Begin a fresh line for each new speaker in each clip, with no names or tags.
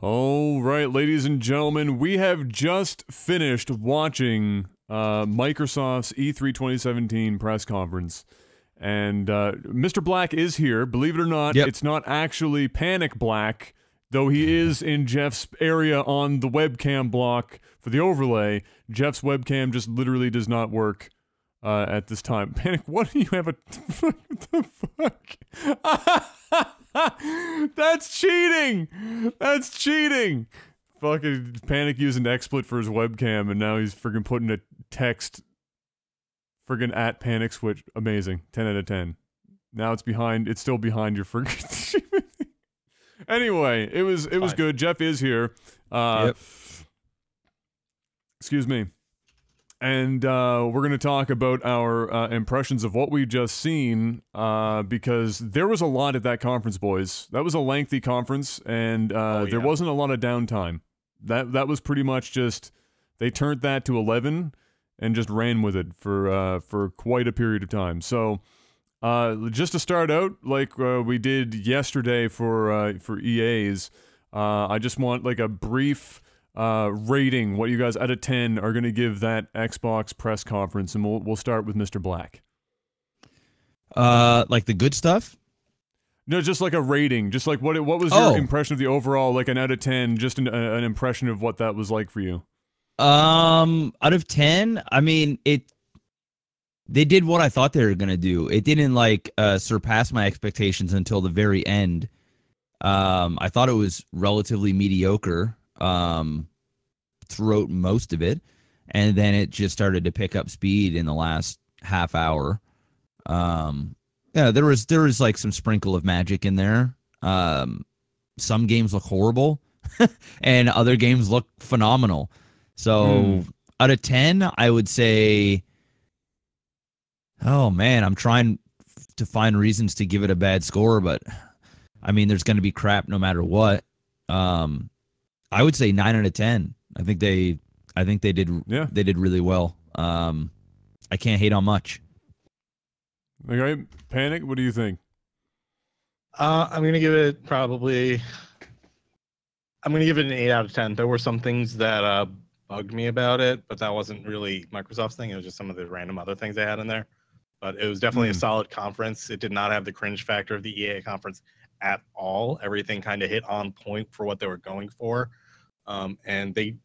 All right, ladies and gentlemen, we have just finished watching Microsoft's E3 2017 press conference. And Mr. Black is here. Believe it or not, It's not actually Panic Black, though he is in Jeff's area on the webcam block for the overlay. Jeff's webcam just literally does not work at this time. Panic, what do you have a... What the fuck? That's cheating! That's cheating! Fucking Panic used an XSplit for his webcam, and now he's friggin' putting a text friggin' at PanicSwitched. Amazing. 10 out of 10. Now it's behind, it's still behind your friggin'... Anyway, it was good. Jeff is here. Excuse me. And we're going to talk about our impressions of what we just seen, because there was a lot at that conference, boys. That was a lengthy conference, and there wasn't a lot of downtime. That was pretty much just, they turned that to 11 and just ran with it for quite a period of time. So just to start out, like we did yesterday for EA's, I just want like a brief rating, what you guys out of 10 are going to give that Xbox press conference, and we'll start with Mr. Black.
Like the good stuff?
No, just like a rating. Just like what was your impression of the overall, like an out of 10, just an impression of what that was like for you?
Out of 10, I mean, they did what I thought they were going to do. It didn't like surpass my expectations until the very end. I thought it was relatively mediocre throughout most of it, and then it just started to pick up speed in the last half hour. Yeah, there was like some sprinkle of magic in there. Some games look horrible and other games look phenomenal. So out of 10, I would say, oh man, I'm trying to find reasons to give it a bad score, but I mean, there's going to be crap no matter what. I would say 9 out of 10. I think they did really well. I can't hate on much.
Okay, Panic, what do you think?
I'm gonna give it an 8 out of 10. There were some things that bugged me about it, but that wasn't really Microsoft's thing. It was just some of the random other things they had in there. But it was definitely a solid conference. It did not have the cringe factor of the EA conference at all. Everything kind of hit on point for what they were going for. And they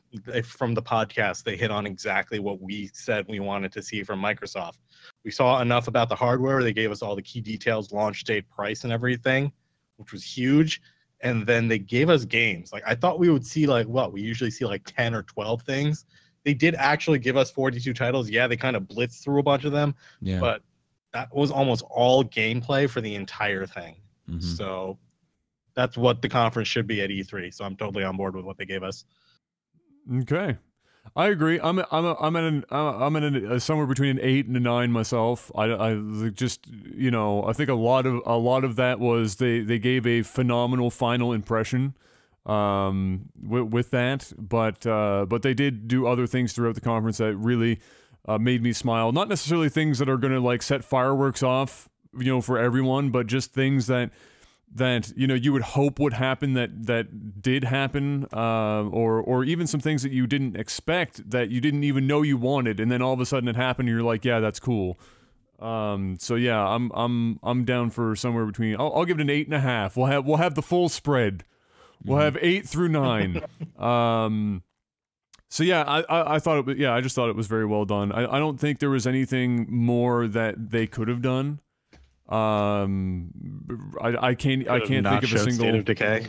from the podcast, they hit on exactly what we said we wanted to see from Microsoft. We saw enough about the hardware. They gave us all the key details, launch date, price, and everything, which was huge. And then they gave us games. Like, I thought we would see, like, what? We usually see, like, 10 or 12 things. They did actually give us 42 titles. Yeah, they kind of blitzed through a bunch of them. Yeah. But that was almost all gameplay for the entire thing. Mm-hmm. So that's what the conference should be at E3. So I'm totally on board with what they gave us.
Okay, I agree. I'm at somewhere between an 8 and a 9 myself. I just, you know, I think a lot of that was they gave a phenomenal final impression with that, but they did do other things throughout the conference that really made me smile. Not necessarily things that are going to like set fireworks off, you know, for everyone, but just things that you know you would hope would happen that did happen, or even some things that you didn't expect, that you didn't even know you wanted, and then all of a sudden it happened and you're like, yeah, that's cool. So yeah, I'm down for somewhere between, I'll give it an 8.5. We'll have the full spread. We'll have 8 through 9. So yeah, I thought it was, I just thought it was very well done. I don't think there was anything more that they could have done. I can't think of a single
State of Decay.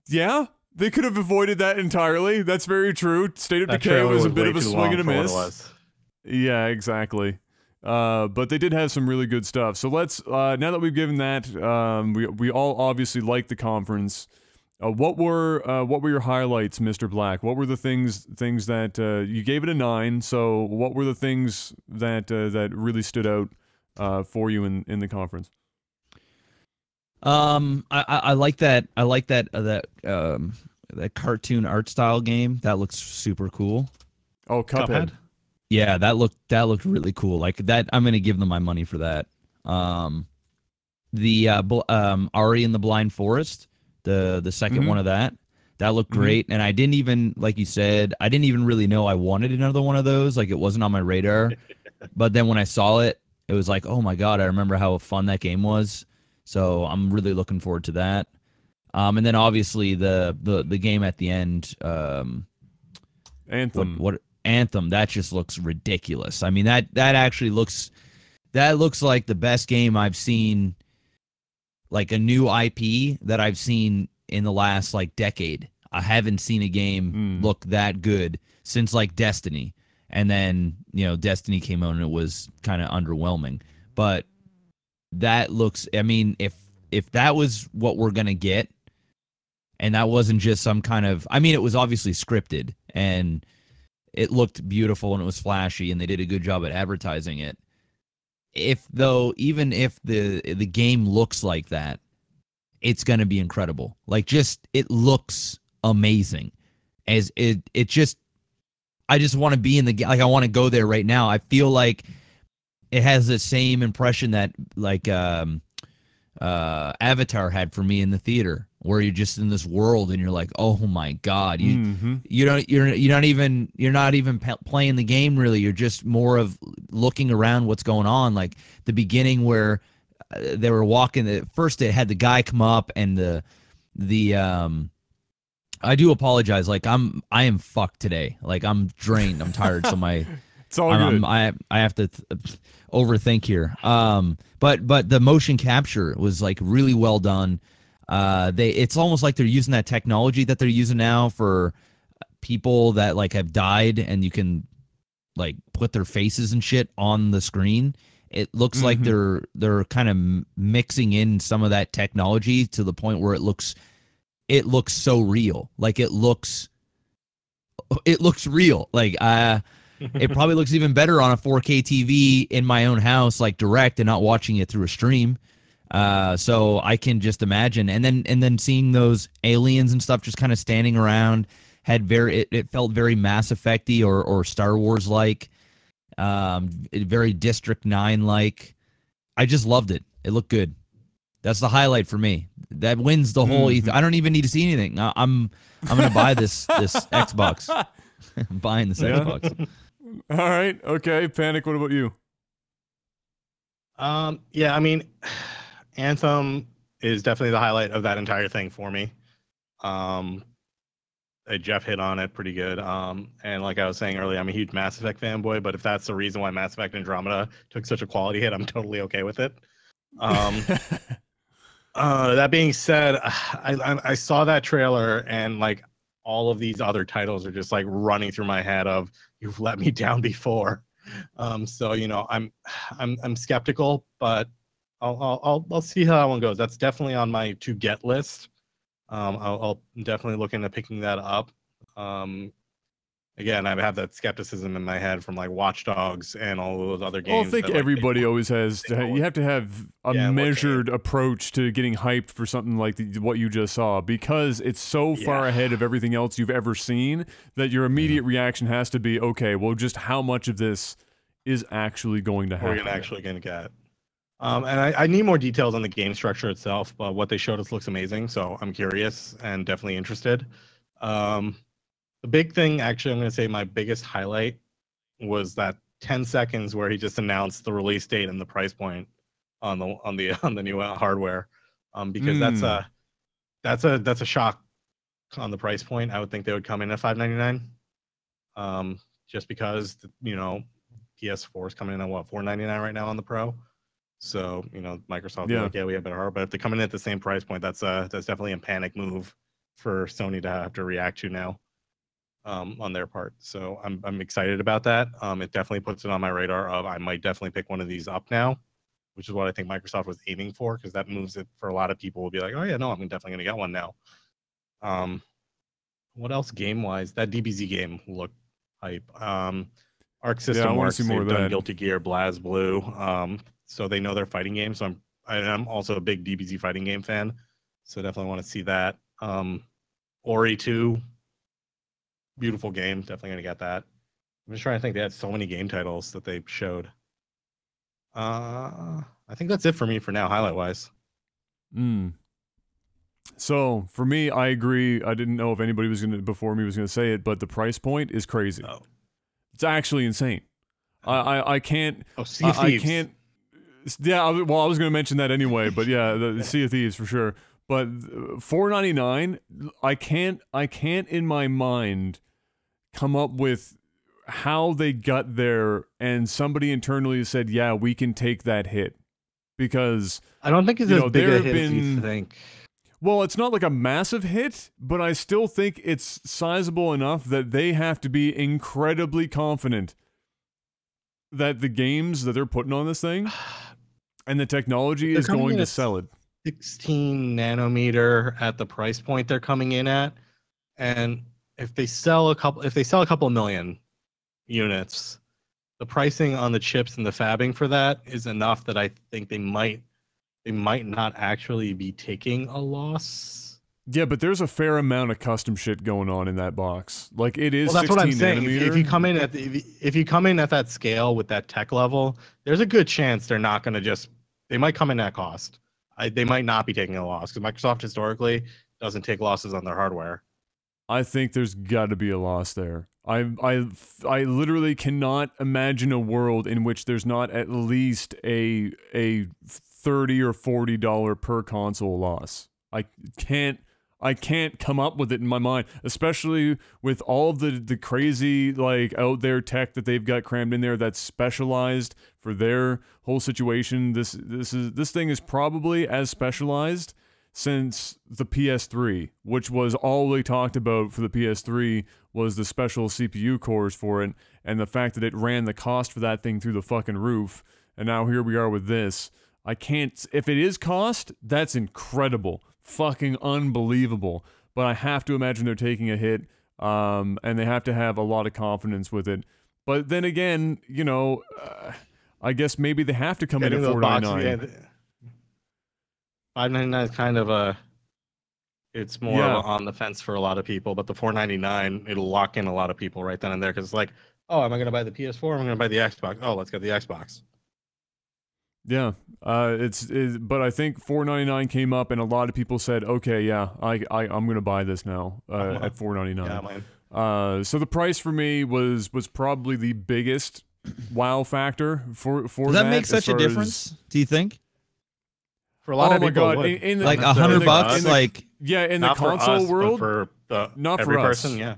Yeah, they could have avoided that entirely. That's very true. State of Decay was a bit of a swing and a miss. Yeah, exactly. But they did have some really good stuff. So let's now that we've given that, we all obviously liked the conference. What were your highlights, Mr. Black? What were the things that you gave it a 9? So what were the things that really stood out for you in the conference?
I like that. I like that cartoon art style game. That looks super cool.
Oh, Cuphead.
Yeah, that looked really cool. Like that, I'm gonna give them my money for that. The Ari and the Blind Forest, the second
Mhm.
one of that. That looked great, and I didn't even, like you said, I didn't even really know I wanted another one of those. Like it wasn't on my radar. But then when I saw it, it was like, oh my god, I remember how fun that game was. So I'm really looking forward to that. And then obviously the game at the end,
Anthem.
what Anthem, that just looks ridiculous. I mean that actually looks like the best game I've seen, like a new IP that I've seen in the last like decade. I haven't seen a game look that good since like Destiny. And then, Destiny came out and it was kind of underwhelming. But that looks, I mean, if that was what we're going to get, and that wasn't just some kind of, I mean, it was obviously scripted and it looked beautiful and it was flashy and they did a good job at advertising it. Even if the game looks like that, it's going to be incredible. Like, just, it looks amazing. As it just, I just want to be in the game. Like, I want to go there right now. I feel like it has the same impression that like Avatar had for me in the theater, where you're just in this world and you're like, oh my god, you're not even playing the game really. You're just more of looking around what's going on. Like the beginning where they were walking. First, it had the guy come up and the I do apologize. Like I am fucked today. Like I'm drained. I'm tired. So
it's all good.
I have to overthink here. But the motion capture was like really well done. It's almost like they're using that technology that they're using now for people that like have died, and you can like put their faces and shit on the screen. It looks like they're kind of mixing in some of that technology to the point where it looks so real. Like it looks real. Like it probably looks even better on a 4K TV in my own house, like direct, and not watching it through a stream. So I can just imagine. And then seeing those aliens and stuff just kind of standing around it felt very Mass Effect-y or Star Wars like, very District 9 like. I just loved it. It looked good. That's the highlight for me. That wins the whole E3. I don't even need to see anything. I'm gonna buy this Xbox. I'm buying this Xbox.
All right. Okay. Panic. What about you?
Yeah, I mean, Anthem is definitely the highlight of that entire thing for me. Jeff hit on it pretty good. And like I was saying earlier, I'm a huge Mass Effect fanboy, but if that's the reason why Mass Effect Andromeda took such a quality hit, I'm totally okay with it. That being said, I saw that trailer and like all of these other titles are just like running through my head of, you've let me down before. So I'm skeptical, but I'll see how that one goes. That's definitely on my to get list. I'll definitely look into picking that up. Again, I have that skepticism in my head from like Watch Dogs and all those other games.
Well, I think everybody always has. You have to have a measured approach to getting hyped for something like what you just saw, because it's so far ahead of everything else you've ever seen that your immediate reaction has to be, okay, well, just how much of this is actually going to happen?
We're actually going to get. And I need more details on the game structure itself, but what they showed us looks amazing, so I'm curious and definitely interested. The big thing, actually, I'm going to say my biggest highlight was that 10 seconds where he just announced the release date and the price point on the new hardware, because that's a shock on the price point. I would think they would come in at $599, just because PS4 is coming in at what, $499 right now on the Pro. So Microsoft, like, we have better hardware, but if they come in at the same price point, that's definitely a panic move for Sony to have to react to now. On their part. So I'm excited about that. It definitely puts it on my radar of I might definitely pick one of these up now, which is what I think Microsoft was aiming for, because that moves it for a lot of people will be like, oh yeah, no, I'm definitely going to get one now. What else game-wise? That DBZ game looked hype. Arc System Works, they've done Guilty Gear, BlazBlue. So they know their fighting games. So I'm also a big DBZ fighting game fan. So definitely want to see that. Ori 2. Beautiful game. Definitely going to get that. I'm just trying to think. They had so many game titles that they showed. I think that's it for me for now, highlight-wise.
So for me, I agree. I didn't know if anybody was gonna before me was gonna say it, but the price point is crazy.
Oh,
It's actually insane. I can't.
oh, Sea of
I
Thieves.
can't. Yeah, well, I was gonna mention that anyway, but yeah, the Sea of Thieves for sure. But $4.99, I can't in my mind come up with how they got there, and somebody internally said, "Yeah, we can take that hit," because
I don't think it's as big
there
a
have
hit as you
been.
think.
Well, it's not like a massive hit, but I still think it's sizable enough that they have to be incredibly confident that the games that they're putting on this thing and the technology
They're
is
coming
going
in
to
at
sell it.
16 nanometer at the price point they're coming in at, and if they sell a couple million units, the pricing on the chips and the fabbing for that is enough that I think they might not actually be taking a loss.
Yeah, but there's a fair amount of custom shit going on in that box. Like it is
Well, that's
16
what I'm saying.
nanometer.
If you come in if you come in at that scale with that tech level, there's a good chance they're not going to just. They might come in at cost. They might not be taking a loss because Microsoft historically doesn't take losses on their hardware.
I think there's got to be a loss there. I literally cannot imagine a world in which there's not at least a $30 or $40 per console loss. I can't come up with it in my mind, especially with all the crazy like out there tech that they've got crammed in there that's specialized for their whole situation. This thing is probably as specialized since the PS3, which was all we talked about for the PS3 was the special CPU cores for it and the fact that it ran the cost for that thing through the fucking roof. And now here we are with this. I can't. If it is cost, that's incredible. Fucking unbelievable. But I have to imagine they're taking a hit, and they have to have a lot of confidence with it. But then again, I guess maybe they have to come in at $4.99.
$5.99 is kind of it's more of on the fence for a lot of people, but the $4.99 it'll lock in a lot of people right then and there because it's like, oh, am I going to buy the PS4? Am I going to buy the Xbox? Oh, let's get the Xbox.
Yeah, but I think $4.99 came up, and a lot of people said, "Okay, yeah, I'm gonna buy this now at $4.99."
Yeah,
so the price for me was probably the biggest wow factor for
Does that make such a difference? Do you think?
For a lot of people,
like $100, like
in the console world,
for
not
every
for us.
person, yeah.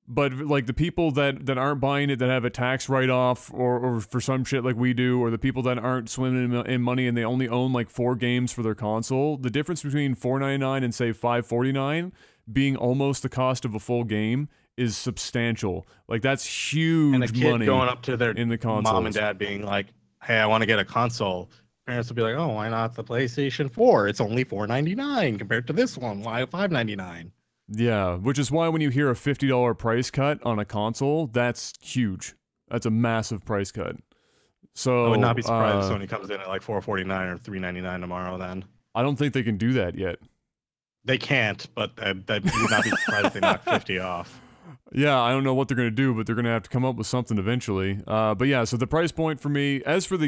But like the people that aren't buying it, that have a tax write-off or for some shit like we do, or the people that aren't swimming in money and they only own like 4 games for their console, the difference between $4.99 and say $5.49 being almost the cost of a full game is substantial. Like that's huge
and a kid
money
going up to their
in the consoles.
Mom and dad being like, "Hey, I want to get a console." Parents will be like, "Oh, why not the PlayStation 4? It's only $4.99 compared to this one. Why $5.99?"
Yeah, which is why when you hear a $50 price cut on a console, that's huge. That's a massive price cut. So
I would not be surprised if Sony comes in at like $4.49 or $3.99 tomorrow. Then
I don't think they can do that yet.
They can't, but I would not be surprised if they knock 50 off.
Yeah, I don't know what they're gonna do, but they're gonna have to come up with something eventually. But yeah, so the price point for me, as for the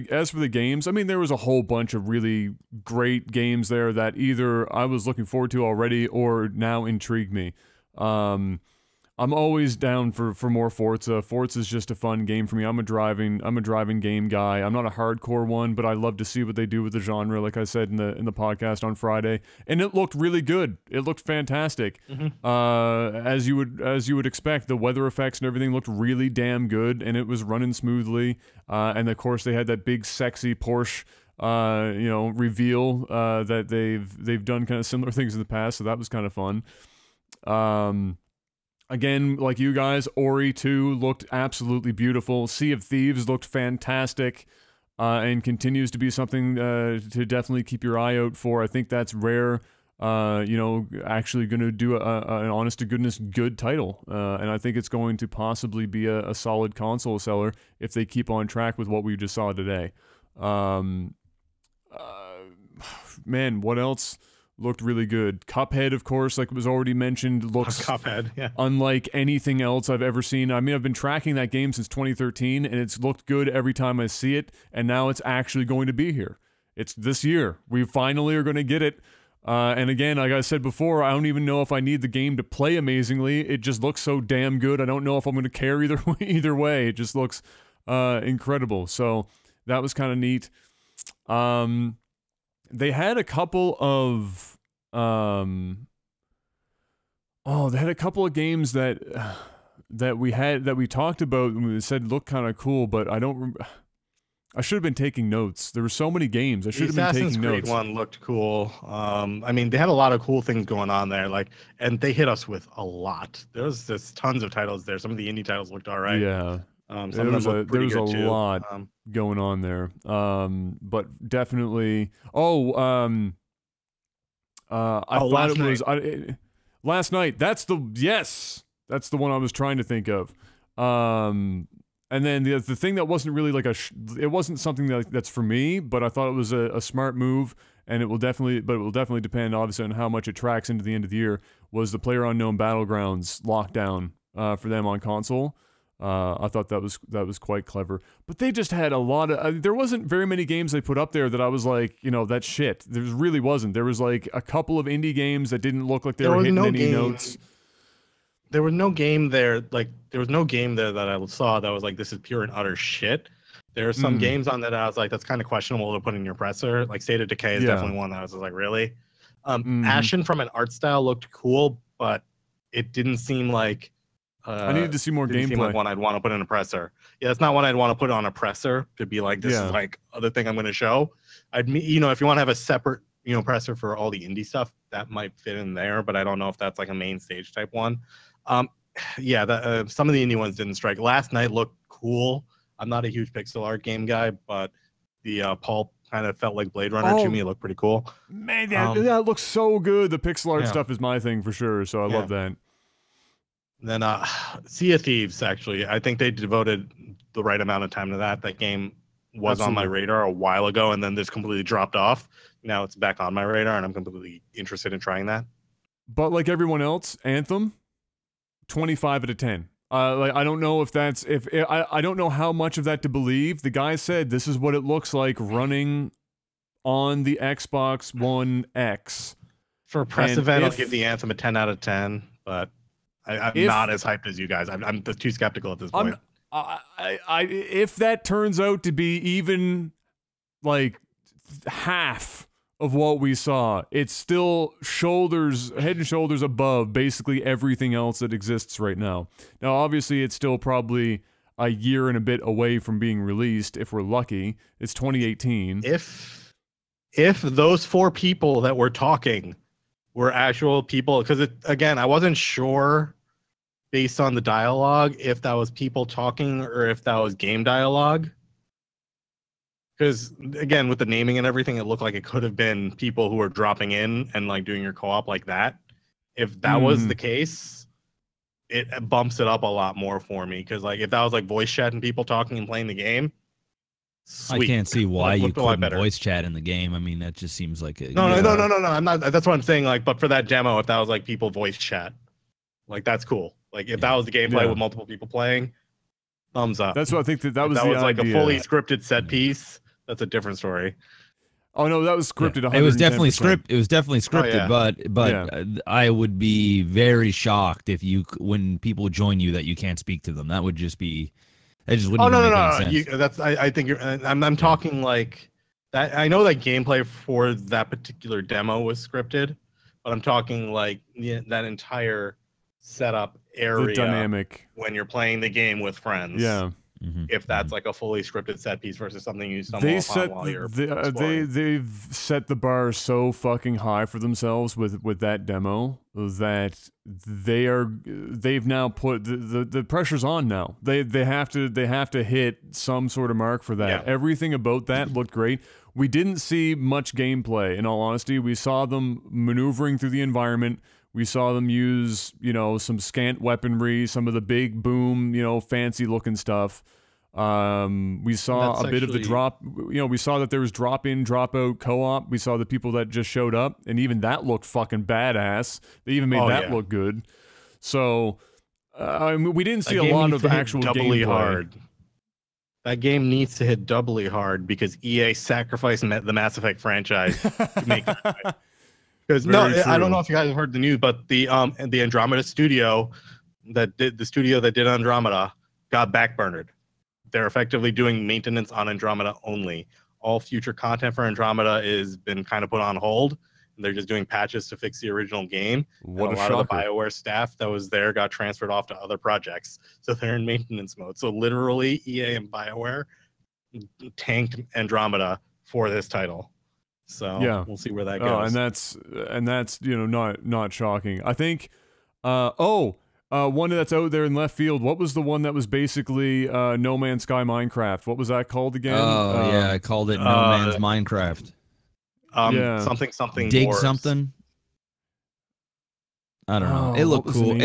games, I mean, there was a whole bunch of really great games there that either I was looking forward to already or now intrigue me. I'm always down for more Forza. Forza is just a fun game for me. I'm a driving game guy. I'm not a hardcore one, but I love to see what they do with the genre. Like I said in the podcast on Friday, and it looked really good. It looked fantastic.
Mm-hmm.
As you would expect, the weather effects and everything looked really damn good, and it was running smoothly. And of course, they had that big sexy Porsche reveal that they've done kind of similar things in the past, so that was kind of fun. Again, like you guys, Ori 2 looked absolutely beautiful. Sea of Thieves looked fantastic, and continues to be something to definitely keep your eye out for. I think that's rare, actually going to do an honest-to-goodness good title. And I think it's going to possibly be a solid console seller if they keep on track with what we just saw today. Man, what else looked really good? Cuphead, of course, like it was already mentioned, looks
Cuphead, yeah,
unlike anything else I've ever seen. I mean, I've been tracking that game since 2013, and it's looked good every time I see it, and now it's actually going to be here. It's this year. We finally are going to get it. And again, like I said before, I don't even know if I need the game to play amazingly. It just looks so damn good. I don't know if I'm going to care either way. It just looks incredible. So that was kind of neat. They had a couple of they had a couple of games that we talked about and we said looked kind of cool, but I should have been taking notes. There were so many games. I should have been taking notes.
Assassin's Creed one looked cool. I mean, they had a lot of cool things going on there. And they hit us with a lot. There was just tons of titles there. Some of the indie titles looked all right.
Yeah.
There was a
lot going on there. But definitely. I thought it was Last Night. That's the one I was trying to think of. And then the thing that wasn't really like it wasn't something that's for me, but I thought it was a smart move, and it will definitely depend obviously on how much it tracks into the end of the year, was the PlayerUnknown Battlegrounds lockdown for them on console. I thought that was quite clever. But they just had a lot of there wasn't very many games they put up there that I was like, that's shit. There really wasn't. There was like a couple of indie games that didn't look like they were hitting any notes.
There was no game there, that I saw that was like, this is pure and utter shit. There are some games on that I was like, that's kind of questionable to put in your presser. Like State of Decay is definitely one that I was like, really? Ashen from an art style looked cool, but it didn't seam like
I needed to see more gameplay.
Seem like one I'd want to put in a presser. Yeah, it's not one I'd want to put on a presser to be like, this is like other thing I'm going to show. If you want to have a separate presser for all the indie stuff, that might fit in there, but I don't know if that's like a main stage type one. Some of the indie ones didn't strike. Last Night looked cool. I'm not a huge pixel art game guy, but the pulp kind of felt like Blade Runner to me. It looked pretty cool.
Man, that looks so good. The pixel art stuff is my thing for sure, so I love that.
Then Sea of Thieves, actually, I think they devoted the right amount of time to that. That game was on my radar a while ago, and then this completely dropped off. Now it's back on my radar, and I'm completely interested in trying that.
But like everyone else, Anthem, 25 out of 10. I don't know if that's I don't know how much of that to believe. The guy said this is what it looks like running on the Xbox One X.
For a press event, I'll give the Anthem a 10 out of 10, but I'm not as hyped as you guys. I'm too skeptical at this point.
If that turns out to be even like half of what we saw, it's still head and shoulders above basically everything else that exists right now. Now, obviously, it's still probably a year and a bit away from being released, if we're lucky. It's 2018.
If those 4 people that were talking were actual people, because again, I wasn't sure based on the dialogue if that was people talking or if that was game dialogue. Because again, with the naming and everything, it looked like it could have been people who were dropping in and like doing your co-op like that. If that was the case, it bumps it up a lot more for me. Because like if that was like voice chat and people talking and playing the game, sweet.
I can't see why you couldn't voice chat in the game. I mean, that just seems like
no. I'm not. That's what I'm saying. Like, but for that demo, if that was like people voice chat, like that's cool. Like if that was the gameplay with multiple people playing, thumbs up.
That's what I think that was.
That was like a fully scripted set piece. That's a different story.
Oh no, that was scripted.
It was definitely scripted. It was definitely scripted, but I would be very shocked if when people join you that you can't speak to them. That would just be. It just wouldn't make any sense.
I think you're. I'm talking like that. I know that gameplay for that particular demo was scripted, but I'm talking like that entire setup area,
the dynamic
when you're playing the game with friends.
Yeah.
If that's like a fully scripted set piece versus something you stumble upon while you're exploring.
They've set the bar so fucking high for themselves with that demo that they've now put the pressure's on now. They have to hit some sort of mark for that. Yeah. Everything about that looked great. We didn't see much gameplay, in all honesty. We saw them maneuvering through the environment. We saw them use, some scant weaponry, some of the big boom, fancy looking stuff. We saw a bit of the drop. We saw that there was drop in, drop out co-op. We saw the people that just showed up, and even that looked fucking badass. They even made that look good. So, we didn't see a lot of actual gameplay.
Hard. That game needs to hit doubly hard because EA sacrificed the Mass Effect franchise to make it right. Because I don't know if you guys have heard the news, but the Andromeda studio that did Andromeda got backburnered. They're effectively doing maintenance on Andromeda only. All future content for Andromeda is been kind of put on hold. And they're just doing patches to fix the original game.
What
and a lot of the BioWare staff that was there got transferred off to other projects, so they're in maintenance mode. So literally, EA and BioWare tanked Andromeda for this title. So
yeah,
we'll see where that goes.
Oh, and that's not shocking. I think. One that's out there in left field. What was the one that was basically No Man's Sky Minecraft? What was that called again?
Oh yeah, I called it No Man's Minecraft.
Something
Dig
Wars.
something. I don't know.
Oh,
It looked cool.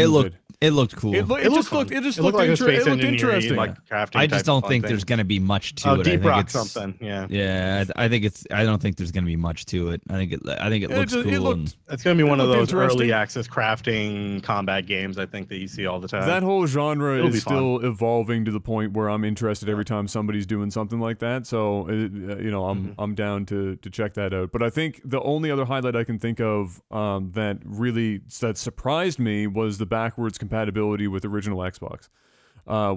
It looked cool.
It just looked interesting.
Like crafting.
I just don't think there's going to be much to it.
Deep
I think
Rock
it's
something. Yeah.
Yeah, I don't think there's going to be much to it. I think it looks cool.
It's going to be one of those early access crafting combat games. I think that you see all the time.
That whole genre is still evolving to the point where I'm interested every time somebody's doing something like that. So I'm down to check that out. But I think the only other highlight I can think of that surprised me was the backwards compatibility with original Xbox,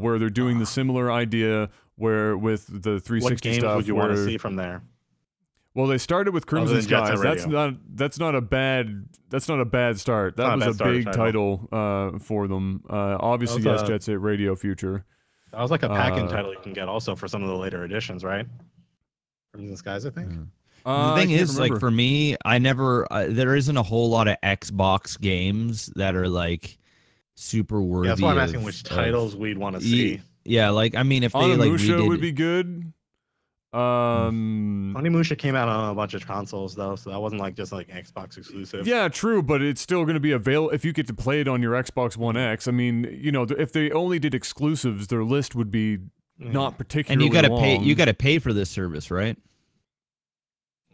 where they're doing the similar idea where with the 360
what games
stuff.
Would you want to see from there?
Well, they started with Crimson Skies. That's not a bad start. That was a big title for them. Obviously, yes, Jet Set Radio Future.
That was like a pack-in title you can get also for some of the later editions, right? Crimson Skies, I think.
The thing is, like for me, I never there isn't a whole lot of Xbox games that are like super worthy.
Yeah, that's why I'm asking which titles we'd want to see.
Yeah, like I mean, if they
Onimusha would be good.
Onimusha came out on a bunch of consoles though, so that wasn't like just like Xbox exclusive.
Yeah, true, but it's still going to be available if you get to play it on your Xbox One X. I mean, if they only did exclusives, their list would be not particularly.
And you got to pay for this service, right?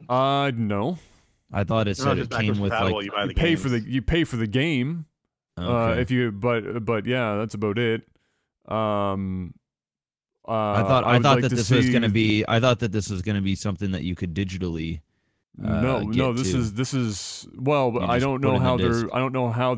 No.
I thought it said it came with like
you pay for the game.
Okay.
But yeah, that's about it.
I thought that this was going to be something that you could digitally.
This is I don't know how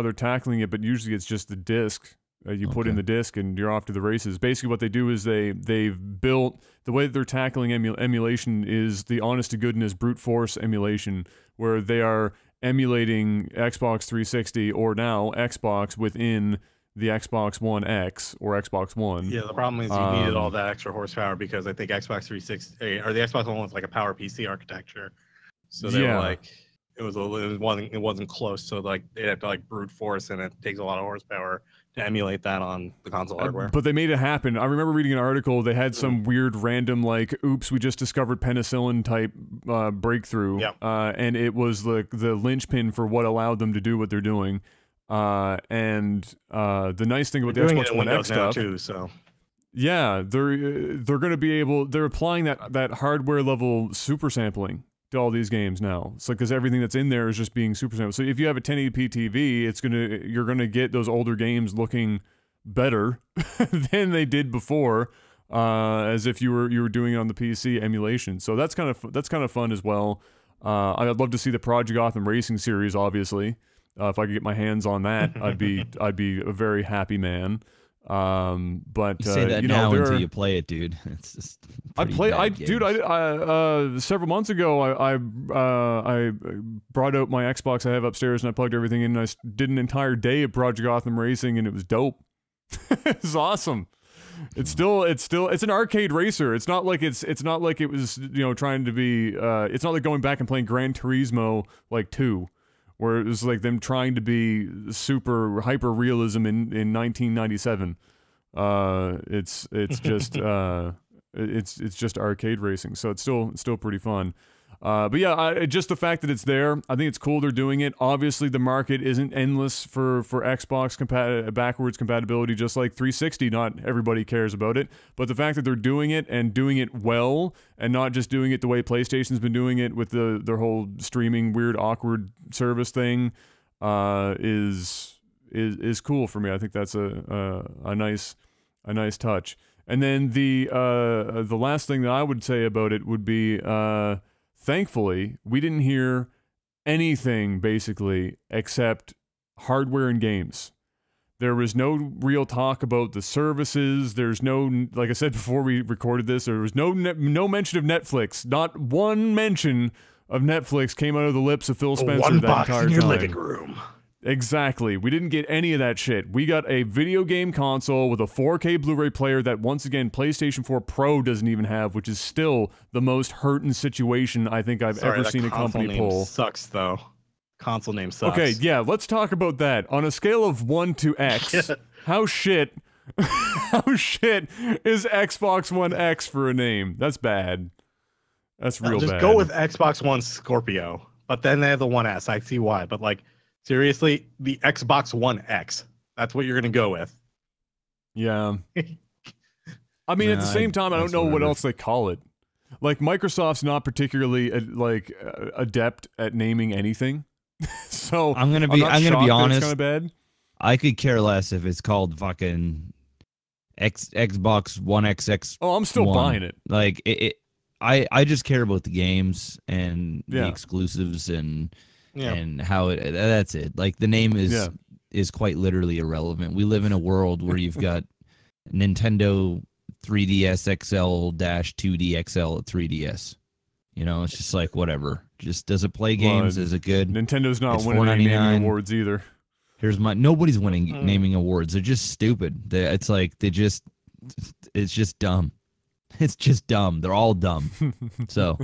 they're tackling it, but usually it's just the disc. You put in the disc and you're off to the races. Basically, what they do is they've built the way that they're tackling emulation is the honest to goodness brute force emulation, where they are emulating Xbox 360 or now Xbox within the Xbox One X or Xbox One.
Yeah, the problem is you needed all that extra horsepower because I think Xbox 360 or the Xbox One was like a Power PC architecture, so they were like it wasn't close. So like they have to like brute force, and it takes a lot of horsepower to emulate that on the console hardware.
But they made it happen. I remember reading an article. They had some weird random like, oops, we just discovered penicillin type breakthrough. And it was the linchpin for what allowed them to do what they're doing. And the nice thing about the Xbox One X stuff
too, so
yeah, they're going to be able. They're applying that hardware level super sampling to all these games now. It's like because everything that's in there is just being super sampled. So if you have a 1080p TV, you're gonna get those older games looking better than they did before, as if you were doing it on the PC emulation. So that's kind of fun as well. I'd love to see the Project Gotham Racing series. Obviously, if I could get my hands on that, I'd be a very happy man. But
you say that now until you play it, dude. It's just
several months ago I brought out my Xbox I have upstairs and I plugged everything in and I did an entire day of Project Gotham Racing and it was dope. It's awesome. It's an arcade racer. It's not like it was trying to be it's not like going back and playing Gran Turismo like 2. Where it was like them trying to be super hyper realism in 1997. It's just it's just arcade racing, so it's still pretty fun. But yeah, just the fact that it's there, I think it's cool they're doing it. Obviously, the market isn't endless for Xbox backwards compatibility, just like 360. Not everybody cares about it, but the fact that they're doing it and doing it well, and not just doing it the way PlayStation's been doing it with their whole streaming weird awkward service thing, is cool for me. I think that's a nice touch. And then the last thing that I would say about it would be. Thankfully, we didn't hear anything basically except hardware and games. There was no real talk about the services. There's no, like I said before we recorded this, there was no mention of Netflix. Not one mention of Netflix came out of the lips of Phil Spencer
One
that
box
entire
in your
time.
living room.
Exactly. We didn't get any of that shit. We got a video game console with a 4K Blu-ray player that, once again, PlayStation 4 Pro doesn't even have, which is still the most hurting situation I think I've ever seen a company pull.
Sucks, though. Console name sucks.
Okay, yeah, let's talk about that. On a scale of 1 to X, how shit is Xbox One X for a name? That's bad. That's real bad.
Just go with Xbox One Scorpio, but then they have the One S. I see why, but like, seriously, the Xbox One X. That's what you're gonna go with.
Yeah. I mean, at the same time, I don't know what else they call it. Like, Microsoft's not particularly adept at naming anything. So
I'm gonna be honest.
Kind of bad.
I could care less if it's called fucking Xbox One XX.
Oh, I'm still buying it.
Like I just care about the games and the exclusives and how it. That's it. Like, the name is quite literally irrelevant. We live in a world where you've got Nintendo 3DS XL-2D XL 3DS. You know, it's just like, whatever. Just, does it play games? Is it good?
Nintendo's not winning any naming awards either.
Nobody's winning naming awards. They're just stupid. It's just dumb. It's just dumb. They're all dumb. So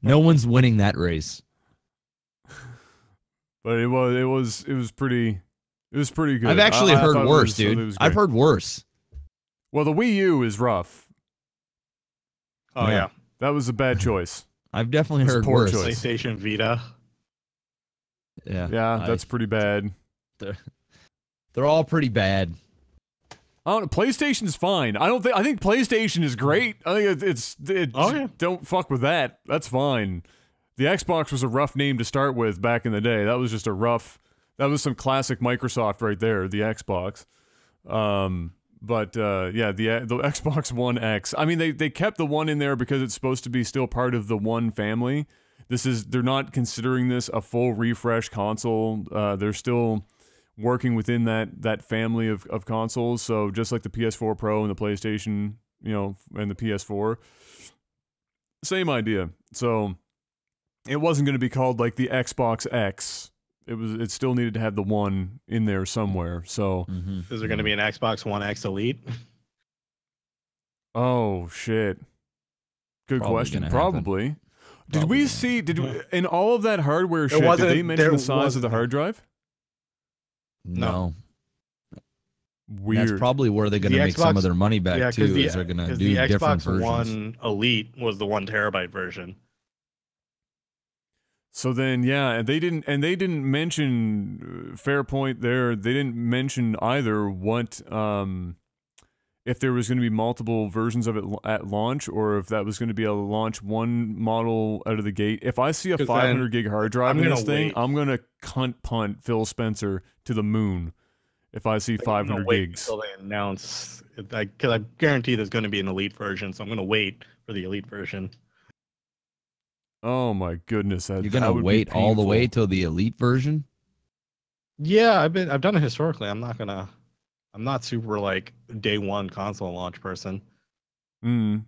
no one's winning that race.
But it was pretty good.
I've actually heard worse, dude. I've heard worse.
Well, the Wii U is rough.
Oh yeah.
That was a bad choice.
I've definitely heard worse.
PlayStation Vita.
Yeah.
Yeah, that's pretty bad.
They're all pretty bad.
I don't know, PlayStation's fine. I think PlayStation is great. I think don't fuck with that. That's fine. The Xbox was a rough name to start with back in the day. That was just that was some classic Microsoft right there, the Xbox. But the Xbox One X. I mean, they kept the one in there because it's supposed to be still part of the One family. They're not considering this a full refresh console. They're still working within that family of consoles. So just like the PS4 Pro and the PlayStation, and the PS4, same idea. So it wasn't going to be called like the Xbox X. It still needed to have the one in there somewhere. So
Is there going to be an Xbox One X Elite?
Oh shit. Good question. Probably. Did we see in all of that hardware shit, did they mention the size of the hard drive?
No.
Weird.
That's probably where they're going to make some of their money back too. Is they're going to do different versions.
The Xbox One Elite was the 1 terabyte version.
So then, and they didn't mention, fair point there, they didn't mention either what, if there was going to be multiple versions of it at launch, or if that was going to be a launch one model out of the gate. If I see a 500 gig hard drive in this thing, I'm going to punt Phil Spencer to the moon if I see 500 gigs.
Until they announce, because I guarantee there's going to be an Elite version, so I'm going to wait for the Elite version.
Oh my goodness!
You're gonna wait all the way till the Elite version?
Yeah, I've done it historically. I'm not super like day one console launch person.
I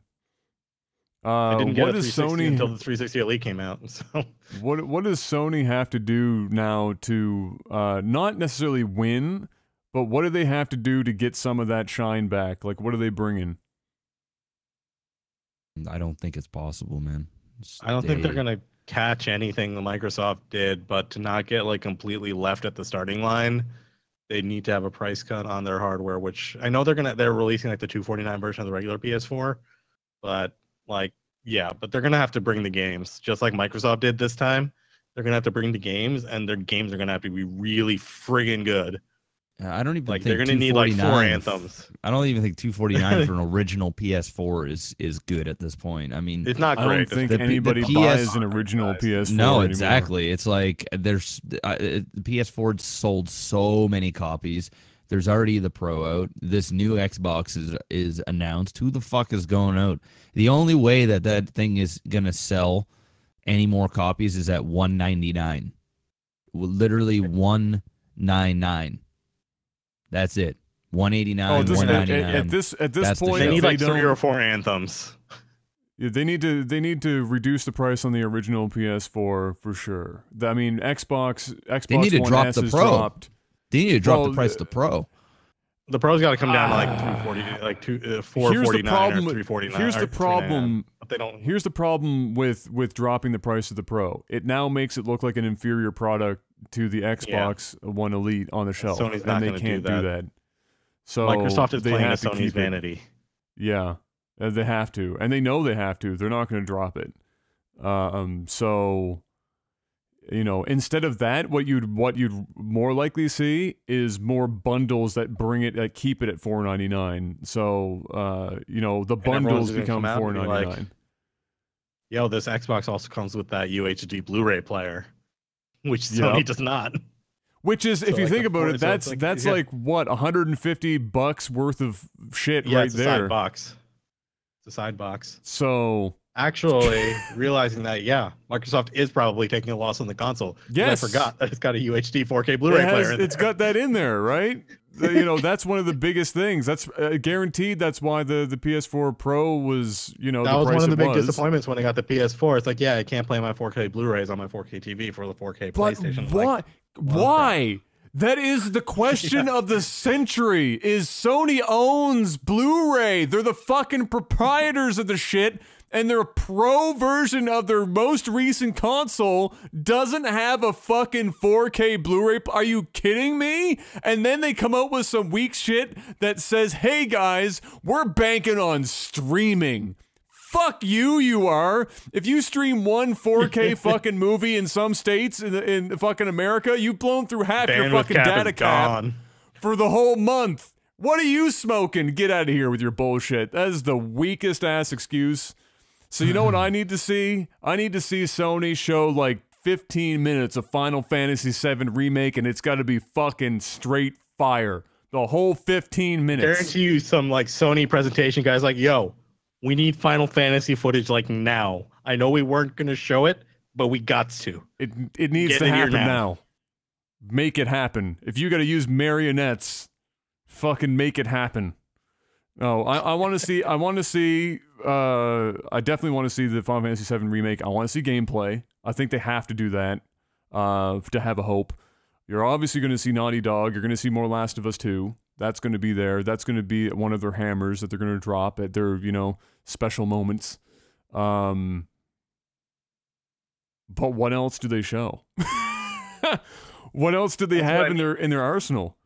didn't get a 360 until the 360 Elite came out. So
what does Sony have to do now to not necessarily win, but what do they have to do to get some of that shine back? Like, what are they bringing?
I don't think it's possible, man.
I don't think they're going to catch anything that Microsoft did, but to not get like completely left at the starting line, they need to have a price cut on their hardware, which I know they're releasing like the $249 version of the regular PS4, but but they're going to have to bring the games just like Microsoft did this time. They're going to have to bring the games, and their games are going to have to be really friggin' good.
I don't even think
they're going to need like 4 Anthems.
I don't even think 249 for an original PS4 is good at this point. I mean,
it's not great.
I don't think anybody buys an original PS4
No, exactly. Anymore. It's like the PS4 sold so many copies. There's already the Pro out. This new Xbox is announced. Who the fuck is going out? The only way that thing is going to sell any more copies is at $199. literally 199. That's it. 189,
Oh,
199.
at this
That's the
point,
They
show.
need like
don't-
3 or 4 anthems.
Yeah, they need to reduce the price on the original PS4 for sure. I mean, Xbox
They need to
One
drop
S
the
has
Pro.
dropped.
They need to drop
Well,
the price of the Pro.
The Pro's got to come down to like 340, like 449 or 349.
Here's the
or 399.
problem.
But they don't.
Here's the problem with dropping the price of the Pro. It now makes it look like an inferior product to the Xbox One Elite on the shelf,
Sony's not
and they
gonna
can't
do
do
that.
that. So
Microsoft is
they
playing to
have to
Sony's
keep it.
vanity.
Yeah, they have to, and they know they have to. They're not going to drop it. So, you know, instead of that, what you'd more likely see is more bundles that bring it, that keep it at $4.99. So, you know, the
And everyone's
bundles
gonna
become
come out and be
$4.99.
like, Yo, this Xbox also comes with that UHD Blu-ray player, which Sony
Yep.
does not.
Which is, if
So,
you
like,
think
the
about it,
four- so it's
that's
like-
like what, $150 worth of shit
Yeah,
right
it's a
there.
side box. It's a side box.
So
Actually, realizing that, yeah, Microsoft is probably taking a loss on the console. 'Cause
Yes.
I forgot that it's got a UHD 4K Blu-ray player in
it's
there.
got that in there, right? You know, that's one of the biggest things. That's guaranteed. That's why the PS4 Pro was, you know,
That
the
was
price
one of the
it
big
was.
disappointments when I got the PS4. It's like, yeah, I can't play my 4K Blu-rays on my 4K TV for the 4K
But
PlayStation.
why?
Like,
Why? That is the question of the century. Is Sony owns Blu-ray. They're the fucking proprietors of the shit, and their pro version of their most recent console doesn't have a fucking 4K Blu-ray. Are you kidding me? And then they come out with some weak shit that says, hey guys, we're banking on streaming. Fuck you, you are. If you stream one 4K fucking movie in some states in fucking America, you've blown through half your
bandwidth
fucking
cap
data
is
cap
gone.
for the whole month. What are you smoking? Get out of here with your bullshit. That is the weakest ass excuse. So you know what I need to see? I need to see Sony show like 15 minutes of Final Fantasy VII Remake, and it's got to be fucking straight fire. The whole 15 minutes.
Guarantee you some like Sony presentation guys like, yo, we need Final Fantasy footage like now. I know we weren't gonna show it, but we got to.
It needs
Get
to
in here
happen
now.
now. Make it happen. If you got to use marionettes, fucking make it happen. No, I want to see. I want to see. I definitely want to see the Final Fantasy VII remake. I want to see gameplay. I think they have to do that to have a hope. You're obviously going to see Naughty Dog. You're going to see more Last of Us 2. That's going to be there. That's going to be one of their hammers that they're going to drop at their, you know, special moments. But what else do they show? What else did they
That's
have
what I
in their arsenal?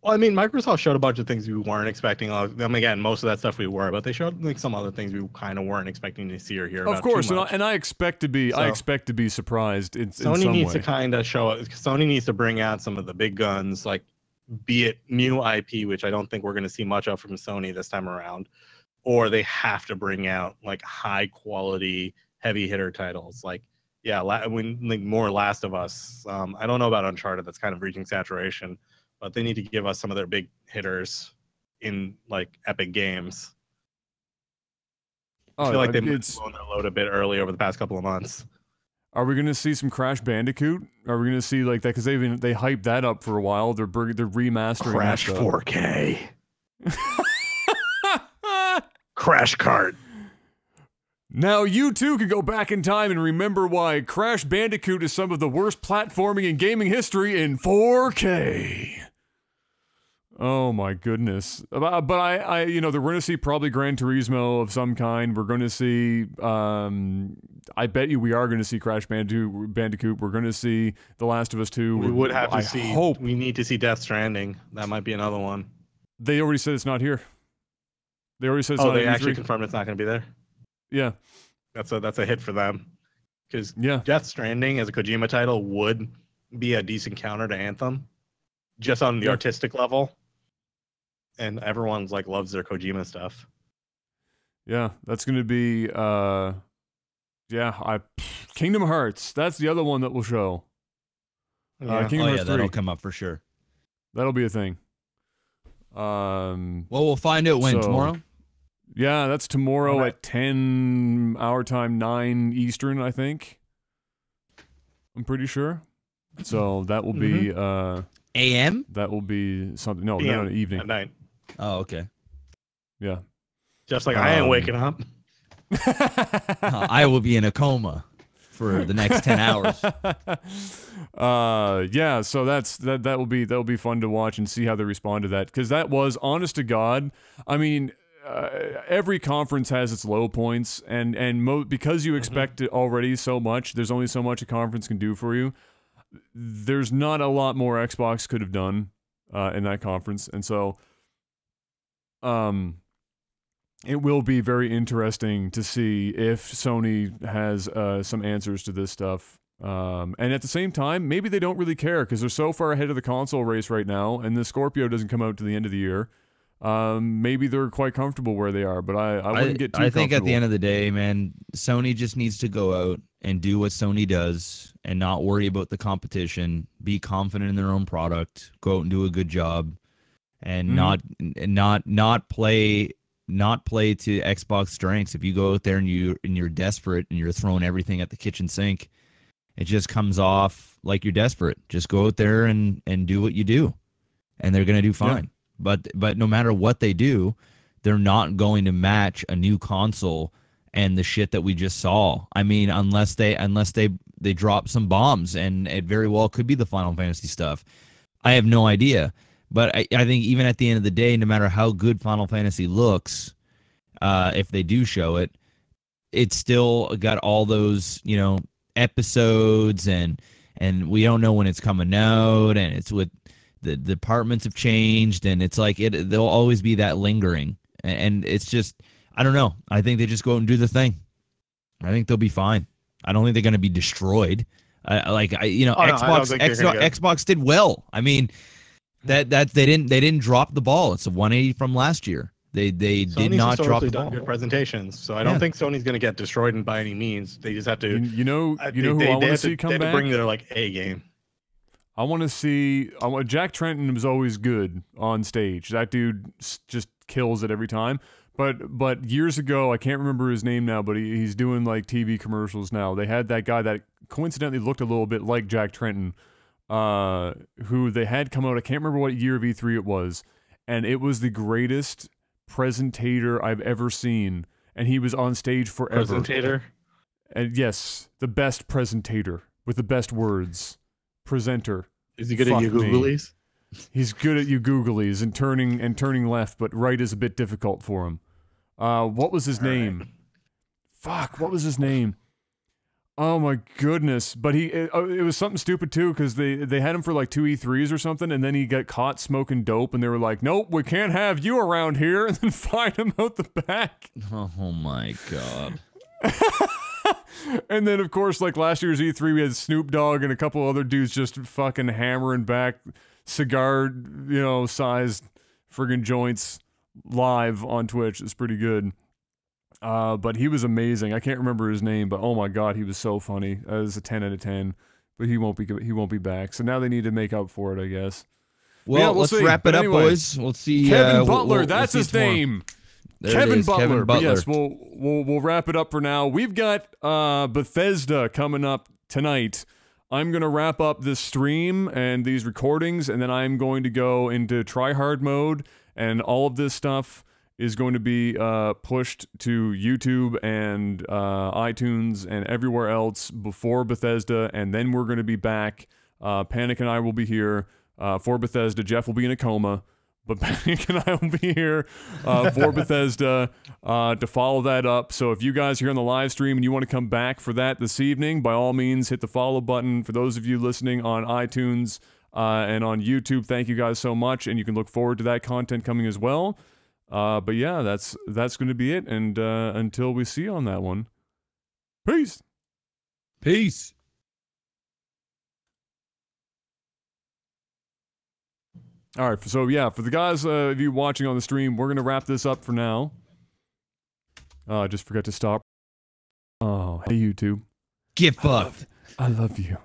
Well, I mean, Microsoft showed a bunch of things we weren't expecting. I mean, again, most of that stuff we were, but they showed like some other things we kind of weren't expecting to see or hear about.
Of course,
too much.
and I expect to be. I expect to be surprised. In
Sony
some
needs
way.
to kind of show it. Sony needs to bring out some of the big guns, like be it new IP, which I don't think we're going to see much of from Sony this time around, or they have to bring out like high quality, heavy hitter titles. Like, yeah, like more Last of Us. I don't know about Uncharted. That's kind of reaching saturation, but they need to give us some of their big hitters in like epic games. I feel like they've blown their load a bit early over the past couple of months.
Are we going to see some Crash Bandicoot? Are we going to see like that? Because they hyped that up for a while. They're remastering
Crash
that stuff.
4K. Crash Kart.
Now you too can go back in time and remember why Crash Bandicoot is some of the worst platforming in gaming history in 4K. Oh my goodness. But I you know, we're going to see probably Gran Turismo of some kind. We're going to see, I bet you we are going to see Crash Bandicoot. We're going to see The Last of Us 2.
We would have to
I
see.
hope.
We need to see Death Stranding. That might be another one.
They already said it's not here. They already said it's not
they
at
actually
E3.
confirmed it's not going to be there.
Yeah.
That's a hit for them. Because
Yeah.
Death Stranding as a Kojima title would be a decent counter to Anthem, just on the
Yeah.
artistic level. And everyone's like loves their Kojima stuff.
Yeah, that's going to be Kingdom Hearts. That's the other one that will show.
Yeah.
Kingdom Hearts 3.
That'll come up for sure.
That'll be a thing.
Well, we'll find out when
So-
tomorrow.
Yeah, that's tomorrow
Alright.
at 10 our time, 9 Eastern, I think. I'm pretty sure. So that will be
AM?
that will be something. No,
PM
no, evening.
at night.
Oh, okay.
Yeah.
Just like I ain't waking up.
I will be in a coma for the next 10 hours.
Yeah, so that will be fun to watch and see how they respond to that, because that was, honest to God, I mean, every conference has its low points, and because you expect it already so much, there's only so much a conference can do for you. There's not a lot more Xbox could have done in that conference, and so it will be very interesting to see if Sony has some answers to this stuff. And at the same time, maybe they don't really care because they're so far ahead of the console race right now, and the Scorpio doesn't come out to the end of the year. Maybe they're quite comfortable where they are, but I wouldn't get too
I think at the
comfortable.
end of the day, man, Sony just needs to go out and do what Sony does and not worry about the competition, be confident in their own product, go out and do a good job, and not play to Xbox strengths. If you go out there and you're desperate and you're throwing everything at the kitchen sink, it just comes off like you're desperate. Just go out there and do what you do, and they're gonna do fine. Yeah. But no matter what they do, they're not going to match a new console and the shit that we just saw. I mean, unless they drop some bombs, and it very well could be the Final Fantasy stuff. I have no idea. But I think even at the end of the day, no matter how good Final Fantasy looks, if they do show it, it's still got all those, episodes, and we don't know when it's coming out, and it's with the departments have changed, and it's like there'll always be that lingering, and it's just, I don't know. I think they just go out and do the thing. I think they'll be fine. I don't think they're going to be destroyed. Xbox did well. I mean, that they didn't drop the ball. It's a 180 from last year. They did not drop the ball.
Good presentations, so I don't think Sony's going to get destroyed by any means. They just have to.
Who I want to see come back?
They have to bring their A game.
I want to see. Jack Trenton was always good on stage. That dude just kills it every time. But years ago, I can't remember his name now, but he's doing like TV commercials now. They had that guy that coincidentally looked a little bit like Jack Trenton, who they had come out. I can't remember what year of E3 it was, and it was the greatest presentator I've ever seen, and he was on stage forever.
Presentator?
And yes, the best presentator with the best words. Presenter.
Is he good at you googlies?
He's good at you googlies and turning left, but right is a bit difficult for him. What was his name? Right. Fuck, what was his name? Oh my goodness! But it was something stupid too, because they had him for like 2 E3s or something, and then he got caught smoking dope, and they were like, "Nope, we can't have you around here," and then find him out the back.
Oh my god!
And then of course, like last year's E3, we had Snoop Dogg and a couple other dudes just fucking hammering back cigar, sized friggin' joints live on Twitch. It's pretty good. But he was amazing. I can't remember his name, but oh my god, he was so funny. It was a 10 out of 10. But he won't be back. So now they need to make up for it, I guess.
Well,
we'll
let's
see.
wrap it up,
anyway,
boys. We'll see.
Kevin Butler, that's
we'll
his name.
Kevin Butler.
Kevin Butler. But yes, we'll wrap it up for now. We've got Bethesda coming up tonight. I'm going to wrap up this stream and these recordings, and then I'm going to go into tryhard mode, and all of this stuff is going to be pushed to YouTube and iTunes and everywhere else before Bethesda, and then we're going to be back. Panic and I will be here for Bethesda. Jeff will be in a coma, but Panic and I will be here for Bethesda to follow that up. So if you guys are here on the live stream and you want to come back for that this evening, by all means, hit the follow button. For those of you listening on iTunes and on YouTube, thank you guys so much, and you can look forward to that content coming as well. But yeah, that's going to be it, and until we see you on that one, peace.
Peace.
All right, so yeah, for the guys of you watching on the stream, we're going to wrap this up for now. I just forgot to stop. Oh, hey YouTube.
Get fucked.
I love you.